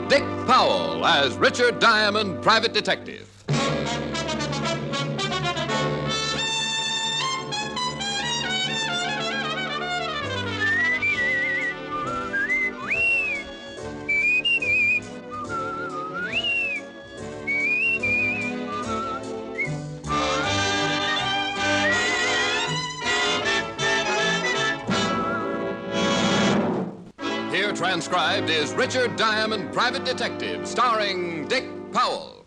Dick Powell as Richard Diamond, private detective. Here transcribed is Richard Diamond, private detective, starring Dick Powell.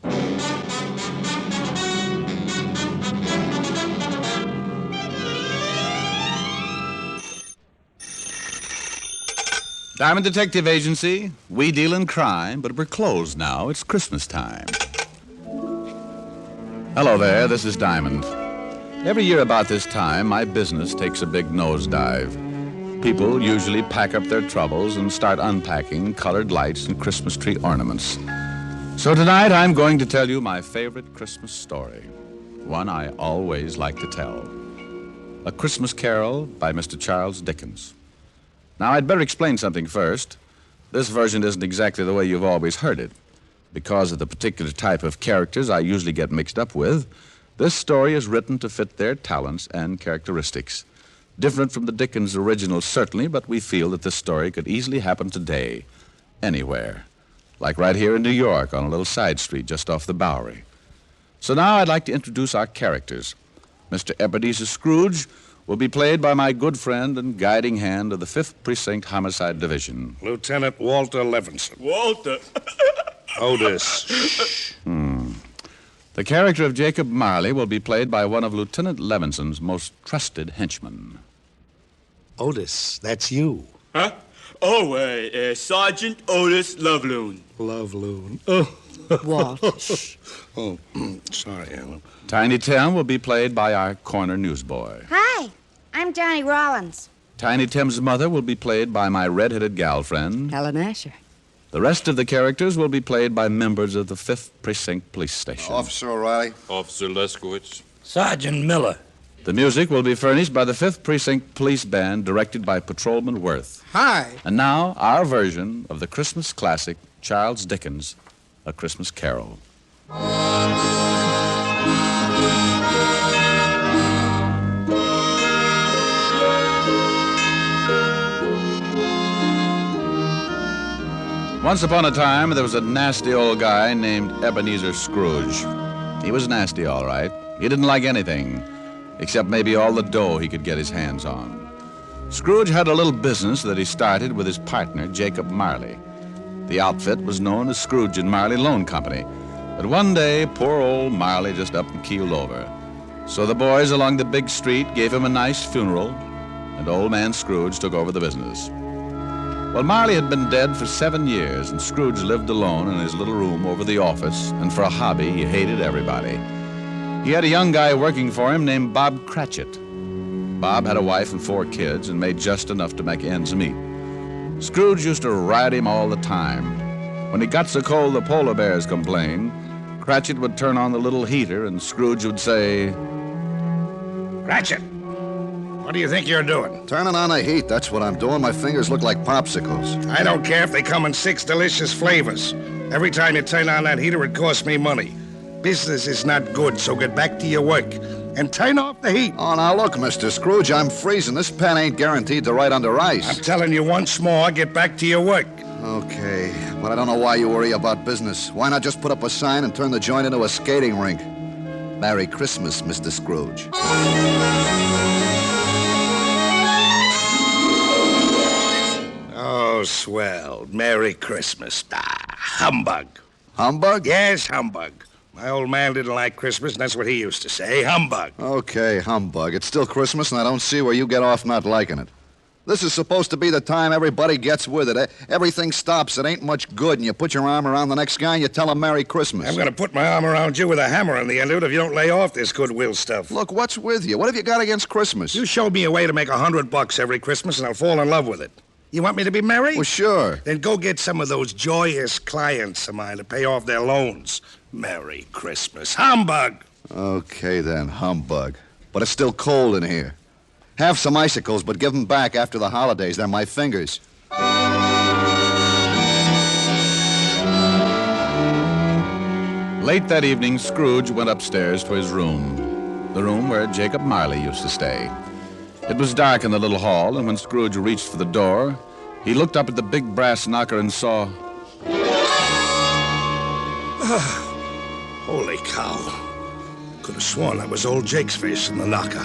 Diamond Detective Agency, we deal in crime, but we're closed now. It's Christmas time. Hello there, this is Diamond. Every year about this time, my business takes a big nosedive. People usually pack up their troubles and start unpacking colored lights and Christmas tree ornaments. So tonight I'm going to tell you my favorite Christmas story, one I always like to tell. A Christmas Carol by Mr. Charles Dickens. Now I'd better explain something first. This version isn't exactly the way you've always heard it. Because of the particular type of characters I usually get mixed up with, this story is written to fit their talents and characteristics. Different from the Dickens original, certainly, but we feel that this story could easily happen today, anywhere. Like right here in New York on a little side street just off the Bowery. So now I'd like to introduce our characters. Mr. Ebenezer Scrooge will be played by my good friend and guiding hand of the 5th Precinct Homicide Division. Lieutenant Walter Levinson. Walter. Otis. The character of Jacob Marley will be played by one of Lieutenant Levinson's most trusted henchmen. Otis, that's you. Huh? Oh, Sergeant Otis Loveloon. Loveloon. Oh. Walt. Shh. Oh, sorry, Alan. Tiny Tim will be played by our corner newsboy. Hi, I'm Johnny Rollins. Tiny Tim's mother will be played by my red-headed gal friend. Helen Asher. The rest of the characters will be played by members of the 5th Precinct Police Station. Officer O'Reilly. Officer Leskowitz. Sergeant Miller. The music will be furnished by the 5th Precinct Police Band, directed by Patrolman Worth. Hi. And now, our version of the Christmas classic, Charles Dickens' A Christmas Carol. Once upon a time, there was a nasty old guy named Ebenezer Scrooge. He was nasty, all right. He didn't like anything, except maybe all the dough he could get his hands on. Scrooge had a little business that he started with his partner, Jacob Marley. The outfit was known as Scrooge and Marley Loan Company. But one day, poor old Marley just up and keeled over. So the boys along the big street gave him a nice funeral, and old man Scrooge took over the business. Well, Marley had been dead for 7 years, and Scrooge lived alone in his little room over the office, and for a hobby, he hated everybody. He had a young guy working for him named Bob Cratchit. Bob had a wife and 4 kids and made just enough to make ends meet. Scrooge used to ride him all the time. When he got so cold the polar bears complained, Cratchit would turn on the little heater, and Scrooge would say, Cratchit, what do you think you're doing? Turning on the heat, that's what I'm doing. My fingers look like popsicles. I don't care if they come in 6 delicious flavors. Every time you turn on that heater, it costs me money. Business is not good, so get back to your work. And turn off the heat. Oh, now look, Mr. Scrooge, I'm freezing. This pen ain't guaranteed to ride under ice. I'm telling you once more, get back to your work. Okay, but I don't know why you worry about business. Why not just put up a sign and turn the joint into a skating rink? Merry Christmas, Mr. Scrooge. Oh, swell. Merry Christmas. Ah, humbug. Humbug? Yes, humbug. My old man didn't like Christmas, and that's what he used to say. Humbug. Okay, humbug. It's still Christmas, and I don't see where you get off not liking it. This is supposed to be the time everybody gets with it. Everything stops. It ain't much good, and you put your arm around the next guy and you tell him Merry Christmas. I'm going to put my arm around you with a hammer on the end of it if you don't lay off this goodwill stuff. Look, what's with you? What have you got against Christmas? You showed me a way to make $100 every Christmas, and I'll fall in love with it. You want me to be merry? Well, sure. Then go get some of those joyous clients of mine to pay off their loans. Merry Christmas. Humbug! Okay, then, humbug. But it's still cold in here. Have some icicles, but give them back after the holidays. They're my fingers. Late that evening, Scrooge went upstairs to his room, the room where Jacob Marley used to stay. It was dark in the little hall, and when Scrooge reached for the door, he looked up at the big brass knocker and saw... Holy cow. Could have sworn that was old Jake's face in the knocker.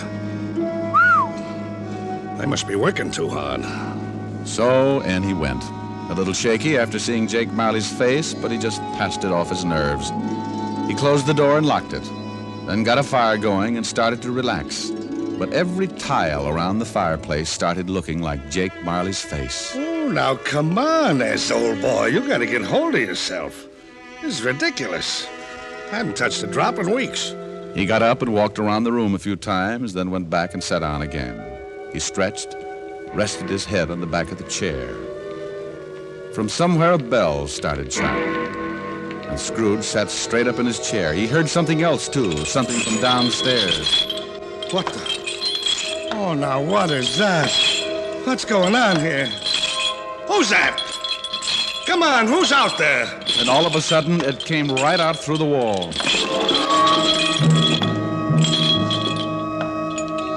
They must be working too hard. So in he went. A little shaky after seeing Jake Marley's face, but he just passed it off his nerves. He closed the door and locked it, then got a fire going and started to relax. But every tile around the fireplace started looking like Jake Marley's face. Oh, now come on, S old boy. You gotta get hold of yourself. This is ridiculous. I haven't touched a drop in weeks. He got up and walked around the room a few times, then went back and sat down again. He stretched, rested his head on the back of the chair. From somewhere a bell started chiming, and Scrooge sat straight up in his chair. He heard something else, too, something from downstairs. What the? Oh, now what is that? What's going on here? Who's that? Come on, who's out there? And all of a sudden, it came right out through the wall.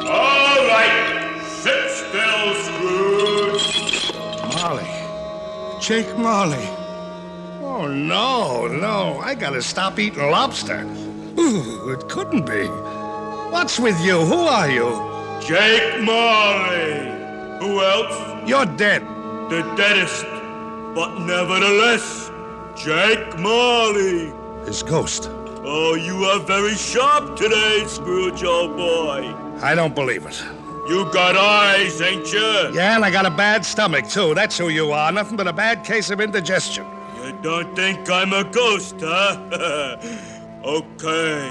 All right, sit still, Scrooge. Marley. Jake Marley. Oh, no. I gotta stop eating lobster. Ooh, it couldn't be. What's with you? Who are you? Jake Marley. Who else? You're dead. The deadest. But nevertheless, Jake Marley. His ghost. Oh, you are very sharp today, Scrooge, old boy. I don't believe it. You got eyes, ain't you? Yeah, and I got a bad stomach, too. That's who you are. Nothing but a bad case of indigestion. You don't think I'm a ghost, huh? Okay.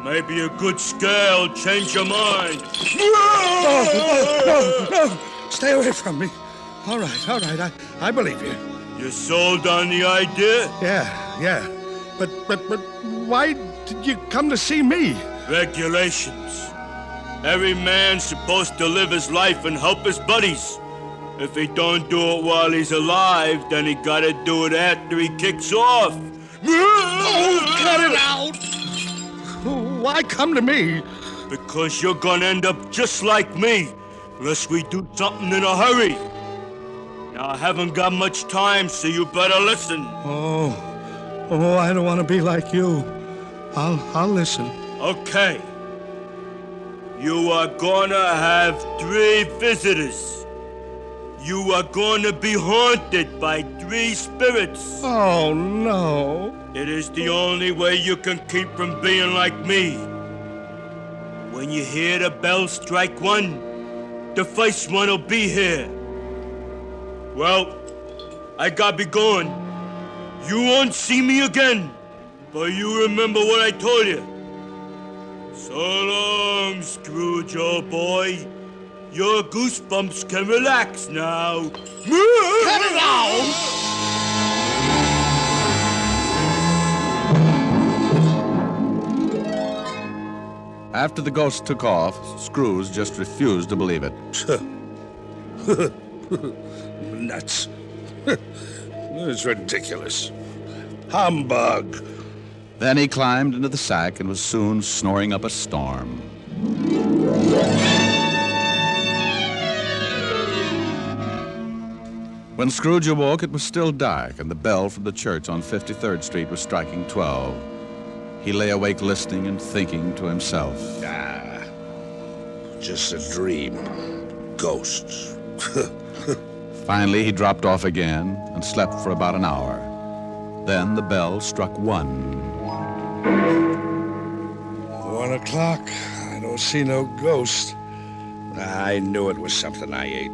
Maybe a good scale change your mind. No. Stay away from me. All right. I believe you. You sold on the idea? Yeah. But why did you come to see me? Regulations. Every man's supposed to live his life and help his buddies. If he don't do it while he's alive, then he gotta do it after he kicks off. Oh, cut it out! Why come to me? Because you're gonna end up just like me, unless we do something in a hurry. Now, I haven't got much time, so you better listen. Oh, I don't want to be like you. I'll listen. Okay. You are gonna have 3 visitors. You are gonna be haunted by 3 spirits. Oh, no. It is the only way you can keep from being like me. When you hear the bell strike 1, the first one will be here. Well, I gotta be going. You won't see me again, but you remember what I told you. So long, Scrooge, old boy. Your goosebumps can relax now. Cut it out! After the ghost took off, Scrooge just refused to believe it. Nuts. It's ridiculous. Humbug. Then he climbed into the sack and was soon snoring up a storm. When Scrooge awoke, it was still dark, and the bell from the church on 53rd Street was striking 12. He lay awake listening and thinking to himself. Just a dream. Ghosts. Finally, he dropped off again and slept for about an hour. Then the bell struck 1. 1 o'clock. I don't see no ghost. I knew it was something I ate.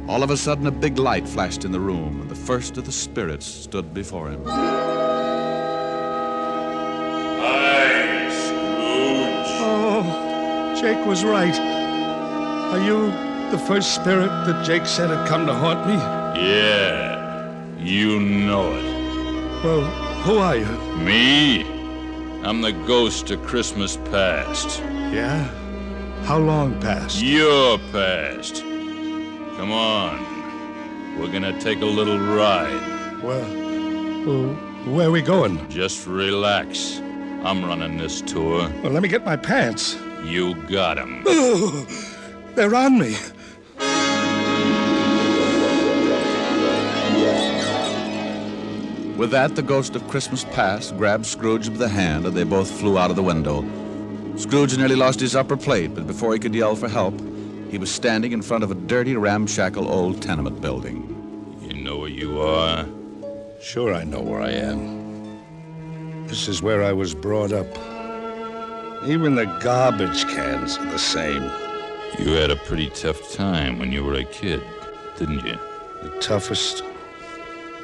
All of a sudden, a big light flashed in the room, and the first of the spirits stood before him. Hi, Scrooge. Oh, Jake was right. Are you the first spirit that Jake said had come to haunt me? Yeah, you know it. Well, who are you? Me? I'm the ghost of Christmas past. Yeah? How long past? Your past. Come on. We're gonna take a little ride. Well, Where are we going? Just relax. I'm running this tour. Well, let me get my pants. You got 'em. Oh, they're on me. With that, the ghost of Christmas past grabbed Scrooge by the hand, and they both flew out of the window. Scrooge nearly lost his upper plate, but before he could yell for help, he was standing in front of a dirty, ramshackle old tenement building. You know where you are? Sure, I know where I am. This is where I was brought up. Even the garbage cans are the same. You had a pretty tough time when you were a kid, didn't you? The toughest?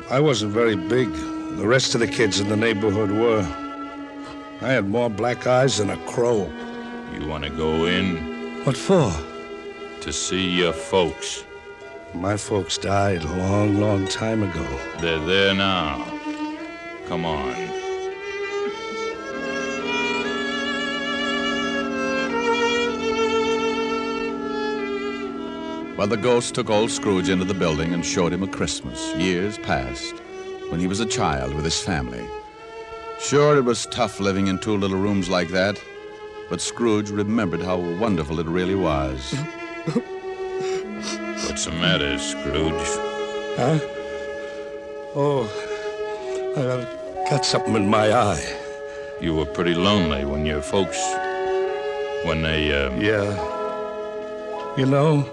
I wasn't very big. The rest of the kids in the neighborhood were. I had more black eyes than a crow. You want to go in? What for? To see your folks. My folks died a long, long time ago. They're there now. Come on. Well, the ghost took old Scrooge into the building and showed him a Christmas, years past, when he was a child with his family. Sure, it was tough living in two little rooms like that, but Scrooge remembered how wonderful it really was. What's the matter, Scrooge? Huh? Oh, I got something in my eye. You were pretty lonely when your folks... when they, Yeah. You know,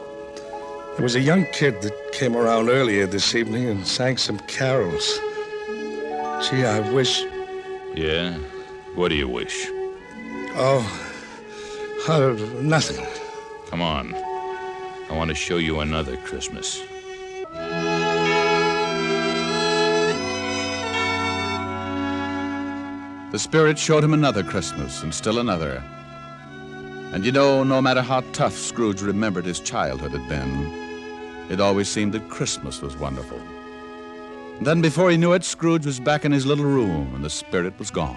there was a young kid that came around earlier this evening and sang some carols. Gee, I wish... Yeah? What do you wish? Oh, nothing. Come on. I want to show you another Christmas. The spirit showed him another Christmas, and still another. And you know, no matter how tough Scrooge remembered his childhood had been, it always seemed that Christmas was wonderful. And then before he knew it, Scrooge was back in his little room, and the spirit was gone.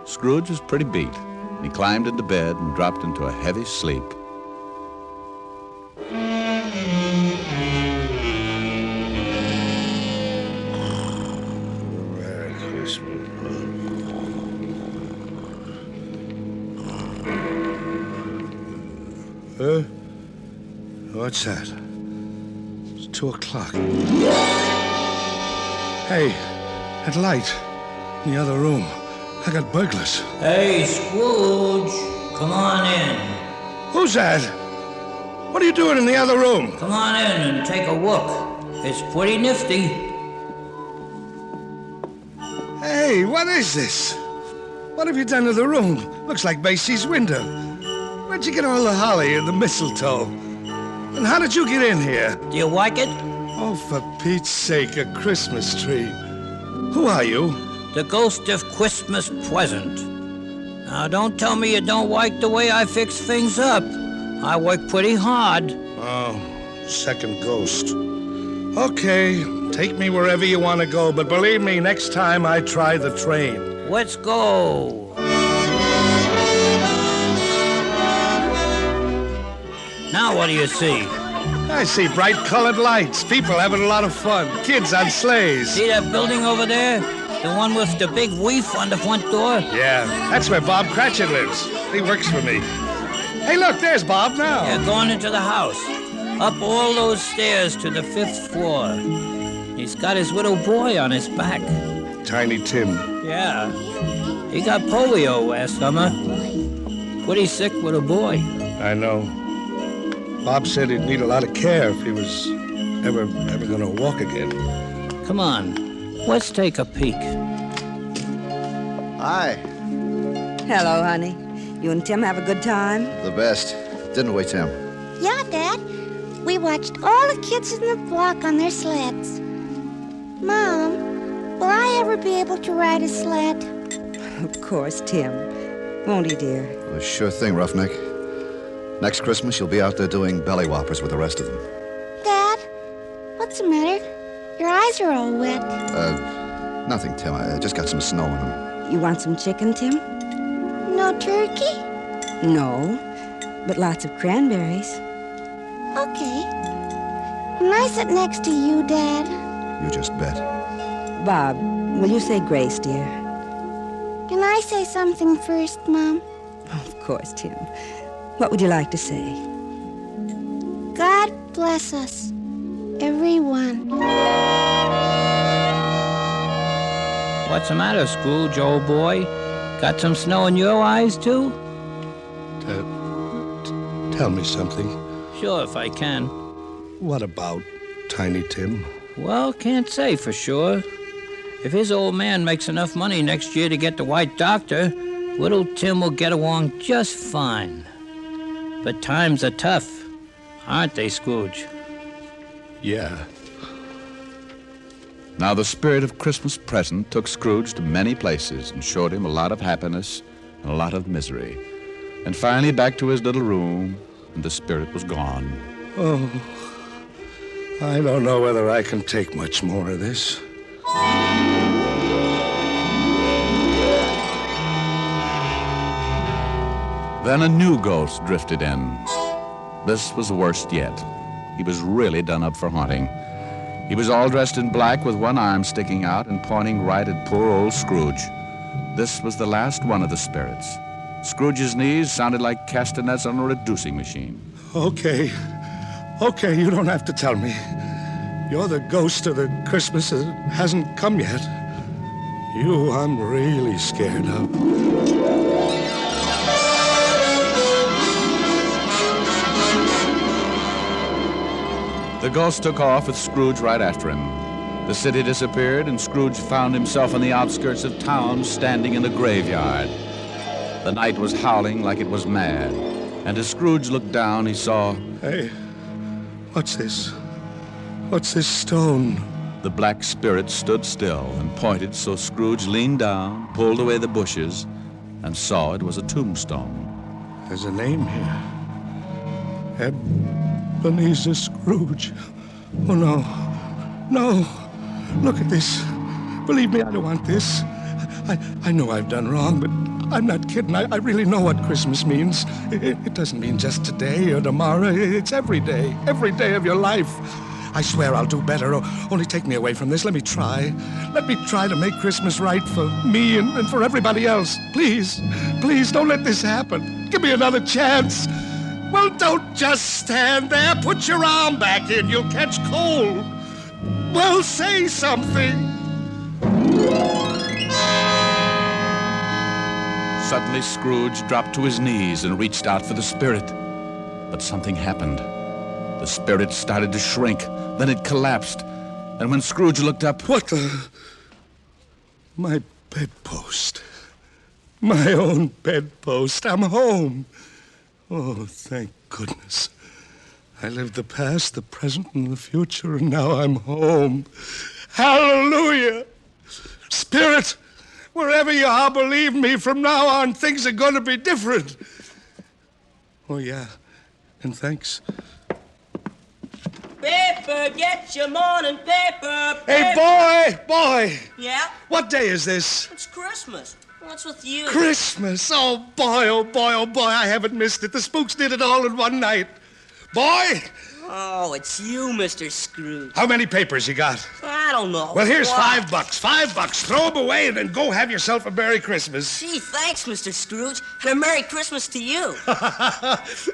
Scrooge was pretty beat, and he climbed into bed and dropped into a heavy sleep. Merry Christmas. What's that? It's 2 o'clock. Hey, that light in the other room. I got burglars. Hey, Scrooge, come on in. Who's that? What are you doing in the other room? Come on in and take a look. It's pretty nifty. Hey, what is this? What have you done to the room? Looks like Macy's window. Where'd you get all the holly and the mistletoe? And how did you get in here? Do you like it? Oh, for Pete's sake, a Christmas tree. Who are you? The ghost of Christmas present. Now, don't tell me you don't like the way I fix things up. I work pretty hard. Oh, second ghost. Okay, take me wherever you want to go, but believe me, next time I try the train. Let's go. Now what do you see? I see bright colored lights, people having a lot of fun, kids on sleighs. See that building over there? The one with the big reef on the front door? Yeah, that's where Bob Cratchit lives. He works for me. Hey, look, there's Bob now. Yeah, going into the house. Up all those stairs to the 5th floor. He's got his little boy on his back. Tiny Tim. Yeah. He got polio last summer. Pretty sick little boy. I know. Bob said he'd need a lot of care if he was ever gonna walk again. Come on. Let's take a peek. Hi. Hello, honey. You and Tim have a good time? The best. Didn't we, Tim? Yeah, Dad. We watched all the kids in the block on their sleds. Mom, will I ever be able to ride a sled? Of course, Tim. Won't he, dear? Well, sure thing, Roughneck. Next Christmas, you'll be out there doing belly whoppers with the rest of them. Dad, what's the matter? Your eyes are all wet. Nothing, Tim. I just got some snow in them. You want some chicken, Tim? No turkey? No, but lots of cranberries. Okay. Can I sit next to you, Dad? You just bet. Bob, Will you say grace, dear? Can I say something first, Mom? Of course, Tim. What would you like to say? God bless us, everyone. What's the matter, Scrooge, old boy? Got some snow in your eyes, too? Tell me something. Sure, if I can. What about Tiny Tim? Well, can't say for sure. If his old man makes enough money next year to get the White Doctor, little Tim will get along just fine. But times are tough, aren't they, Scrooge? Yeah. Now, the spirit of Christmas present took Scrooge to many places and showed him a lot of happiness and a lot of misery. And finally back to his little room, and the spirit was gone. Oh, I don't know whether I can take much more of this. Then a new ghost drifted in. This was the worst yet. He was really done up for haunting. He was all dressed in black with one arm sticking out and pointing right at poor old Scrooge. This was the last one of the spirits. Scrooge's knees sounded like castanets on a reducing machine. Okay, you don't have to tell me. You're the ghost of the Christmas that hasn't come yet. You I'm really scared of. The ghost took off with Scrooge right after him. The city disappeared, and Scrooge found himself on the outskirts of town, standing in a graveyard. The night was howling like it was mad, and as Scrooge looked down, he saw... Hey, what's this? What's this stone? The black spirit stood still and pointed, so Scrooge leaned down, pulled away the bushes, and saw it was a tombstone. There's a name here. Ebenezer Scrooge. Oh, no. No. Look at this. Believe me, I don't want this. I know I've done wrong, but I'm not kidding. I really know what Christmas means. It doesn't mean just today or tomorrow. It's every day of your life. I swear I'll do better. Only take me away from this. Let me try. Let me try to make Christmas right for me and for everybody else. Please, please don't let this happen. Give me another chance. Well, don't just stand there. Put your arm back in. You'll catch cold. Well, say something. Suddenly, Scrooge dropped to his knees and reached out for the spirit. But something happened. The spirit started to shrink. Then it collapsed. And when Scrooge looked up... What the... My bedpost. My own bedpost. I'm home. Oh, thank goodness. I lived the past, the present, and the future, and now I'm home. Hallelujah! Spirit, wherever you are, believe me, from now on, things are going to be different. Oh, yeah. And thanks. Paper, get your morning paper. Hey, boy! Yeah? What day is this? It's Christmas. What's with you? Christmas! Oh, boy, I haven't missed it. The spooks did it all in one night. Boy! Oh, it's you, Mr. Scrooge. How many papers you got? I don't know. Well, here's What? $5. Throw them away and then go have yourself a Merry Christmas. Gee, thanks, Mr. Scrooge. And a Merry Christmas to you.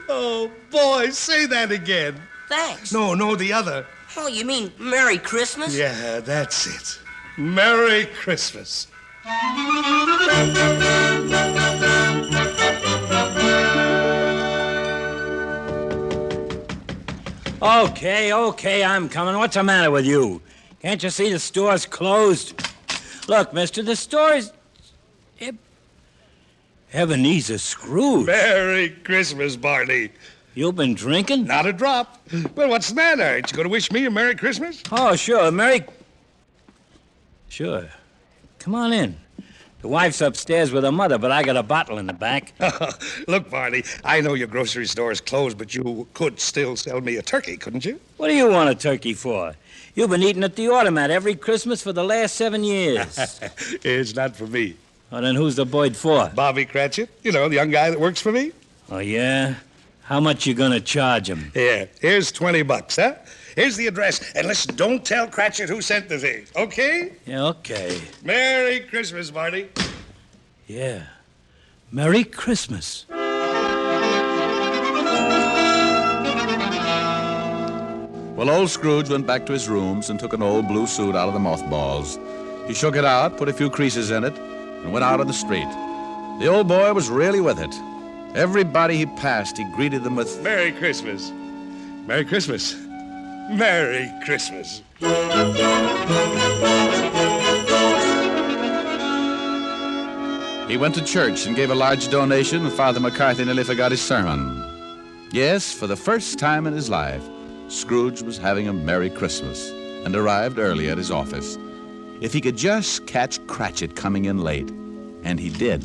Oh, boy, say that again. Thanks. No, the other. Oh, you mean Merry Christmas? Yeah, that's it. Merry Christmas. Okay, I'm coming. What's the matter with you? Can't you see the store's closed? Look, mister, the store's... Ebenezer Scrooge. Merry Christmas, Barney. You've been drinking? Not a drop. Well, what's the matter? Ain't you going to wish me a Merry Christmas? Oh, sure, Sure. Come on in. The wife's upstairs with her mother, but I got a bottle in the back. Look, Barney, I know your grocery store is closed, but you could still sell me a turkey, couldn't you? What do you want a turkey for? You've been eating at the automat every Christmas for the last 7 years. It's not for me. Well, then who's the bird for? Bobby Cratchit, you know, the young guy that works for me. Oh, yeah? How much you gonna charge him? Here, here's $20, huh? Here's the address. And listen, don't tell Cratchit who sent the things, okay? Yeah, okay. Merry Christmas, Marty. Yeah. Merry Christmas. Well, old Scrooge went back to his rooms and took an old blue suit out of the mothballs. He shook it out, put a few creases in it, and went out on the street. The old boy was really with it. Everybody he passed, he greeted them with, Merry Christmas. Merry Christmas. Merry Christmas. He went to church and gave a large donation, and Father McCarthy nearly forgot his sermon. Yes, for the first time in his life, Scrooge was having a Merry Christmas and arrived early at his office. If he could just catch Cratchit coming in late, and he did,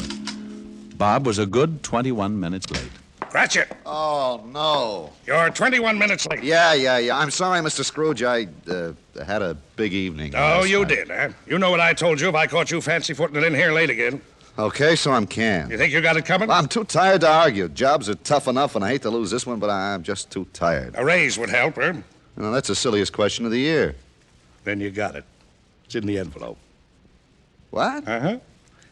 Bob was a good 21 minutes late. Cratchit, Oh, no. you're 21 minutes late. Yeah. I'm sorry, Mr. Scrooge. I had a big evening. Oh, last you night. did, huh? You know what I told you if I caught you fancy-footing it in here late again. Okay, so I'm canned. You think you got it coming? I'm too tired to argue. Jobs are tough enough, and I hate to lose this one, but I'm just too tired. A raise would help, huh? That's the silliest question of the year. Then you got it. It's in the envelope. What? Uh-huh.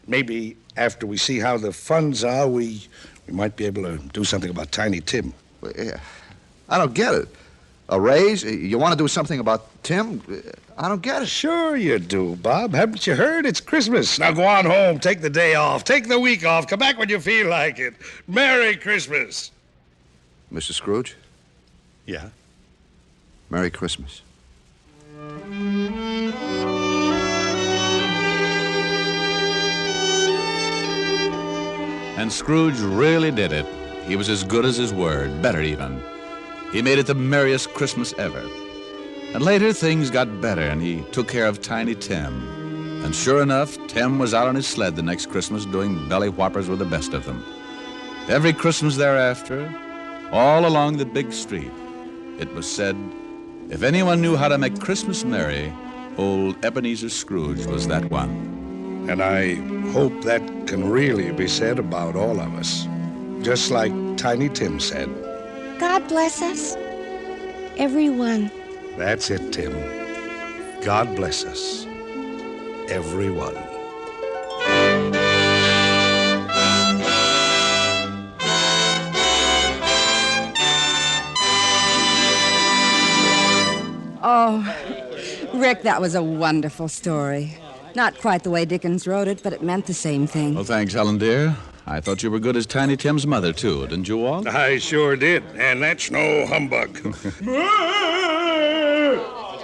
Maybe after we see how the funds are, we might be able to do something about Tiny Tim. Yeah. I don't get it. A raise? You want to do something about Tim? I don't get it. Sure you do, Bob. Haven't you heard? It's Christmas. Now go on home, take the day off, take the week off, come back when you feel like it. Merry Christmas. Mr. Scrooge, Yeah? Merry Christmas. And Scrooge really did it. He was as good as his word, better even. He made it the merriest Christmas ever. And later, things got better, and he took care of Tiny Tim. And sure enough, Tim was out on his sled the next Christmas doing belly whoppers with the best of them. Every Christmas thereafter, all along the big street, it was said, if anyone knew how to make Christmas merry, old Ebenezer Scrooge was that one. And I hope that can really be said about all of us. Just like Tiny Tim said. God bless us, everyone. That's it, Tim. God bless us, everyone. Oh, Rick, that was a wonderful story. Not quite the way Dickens wrote it, but it meant the same thing. Well, thanks, Helen, dear. I thought you were good as Tiny Tim's mother, too, didn't you, Walt? I sure did, and that's no humbug.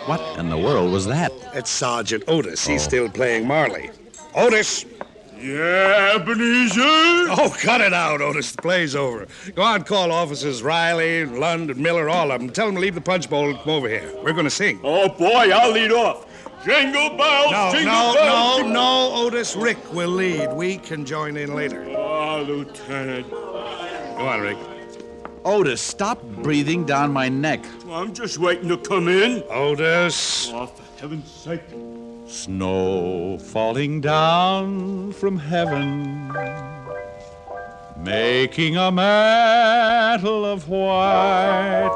What in the world was that? It's Sergeant Otis. He's still playing Marley. Otis! Yeah, Ebenezer? Oh, cut it out, Otis. The play's over. Go on, call officers Riley, Lund, and Miller, all of them. Tell them to leave the punch bowl and come over here. We're going to sing. Oh, boy, I'll lead off. Jingle bells, jingle bells. No, Otis. Rick will lead. We can join in later. Oh, Lieutenant. Go on, Rick. Otis, stop breathing down my neck. I'm just waiting to come in. Otis. Oh, for heaven's sake. Snow falling down from heaven, making a mantle of white.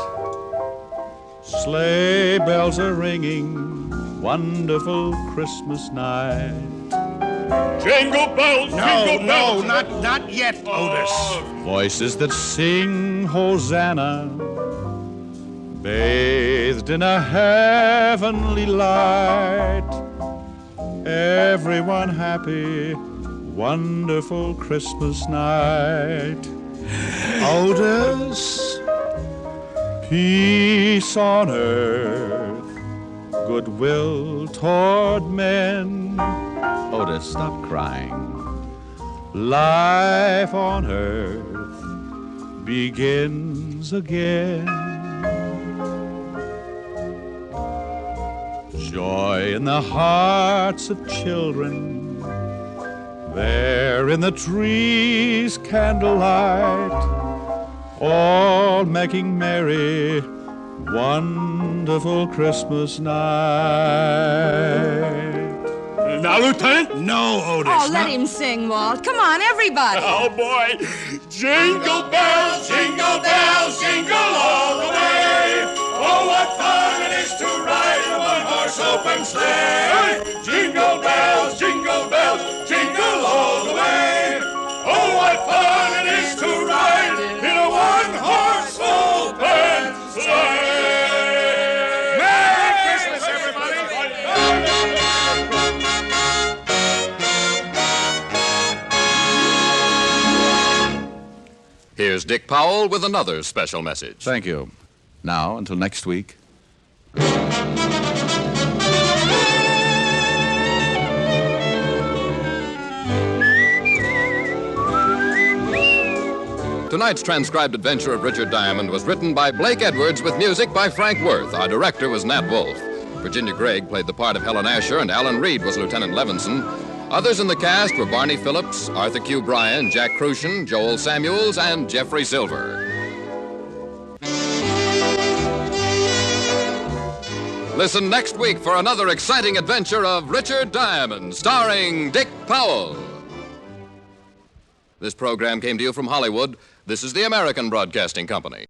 Sleigh bells are ringing, wonderful Christmas night. Jingle bells, jingle bells. Not yet, Otis. Voices that sing Hosanna, bathed in a heavenly light. Everyone happy, wonderful Christmas night. Otis. Peace on earth, goodwill toward men. Otis, stop crying. Life on earth begins again. Joy in the hearts of children, there in the trees candlelight, all making merry, wonderful Christmas night. Now, Lieutenant? No, Otis. Oh, let him sing, Walt. Come on, everybody. Oh, boy. Jingle bells, open sleigh. Jingle bells, jingle all the way. Oh, what fun it is to ride in a one-horse open sleigh. Merry Christmas, everybody. Here's Dick Powell with another special message. Thank you. Now, until next week. Tonight's transcribed adventure of Richard Diamond was written by Blake Edwards with music by Frank Worth. Our director was Nat Wolfe. Virginia Gregg played the part of Helen Asher, and Alan Reed was Lieutenant Levinson. Others in the cast were Barney Phillips, Arthur Q. Bryan, Jack Crucian, Joel Samuels, and Jeffrey Silver. Listen next week for another exciting adventure of Richard Diamond, starring Dick Powell. This program came to you from Hollywood. This is the American Broadcasting Company.